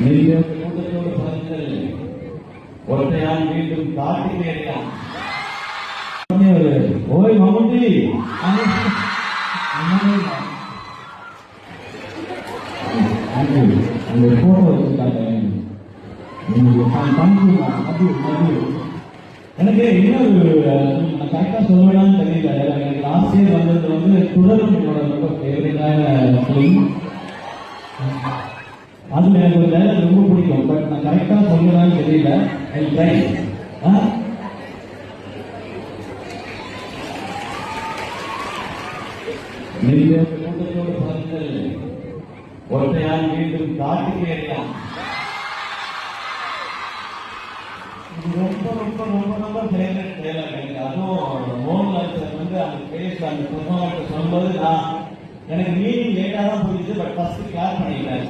நீங்கள் கூட்டத்தோடு பாருங்கள். ஒற்றையான் மீண்டும் காட்டி நேரியான். ஓய் மம்முட்டி அந்த போட்டோ வச்சுருக்காங்க. எனக்கு இன்னொரு நான் கரெக்டா சொல்லுவேன்னு தெரியல. எனக்கு லாஸ்ட் இயர் வந்தது வந்து துடரும் என்னோட ரொம்ப ஃபேவரட்டான ஃபிலிம். அதுல எனக்கு ஒரு டைலாக் ரொம்ப பிடிக்கும். பட் நான் கரெக்டா சொல்லுவேன்னு தெரியல. I try. நீங்கள் கூட்டத்தோடு பாருங்கள். ஒற்றையான் மீண்டும் காட்டி நேரியான். ரொம்ப ரொம்ப ரொம்ப ரொம்ப ஃபேவரட் டைலாக் எனக்கு. அதுவும் மோகன்லால் சார் வந்து அந்த பேஸ் அந்த பெர்ஃபார்மன்ஸ் சொல்லும்போது நான் எனக்கு மீனிங் லேட்டாக தான் புரியுது. பட் ஃபர்ஸ்ட் கிளாஸ் பண்ணிக்கிறேன்.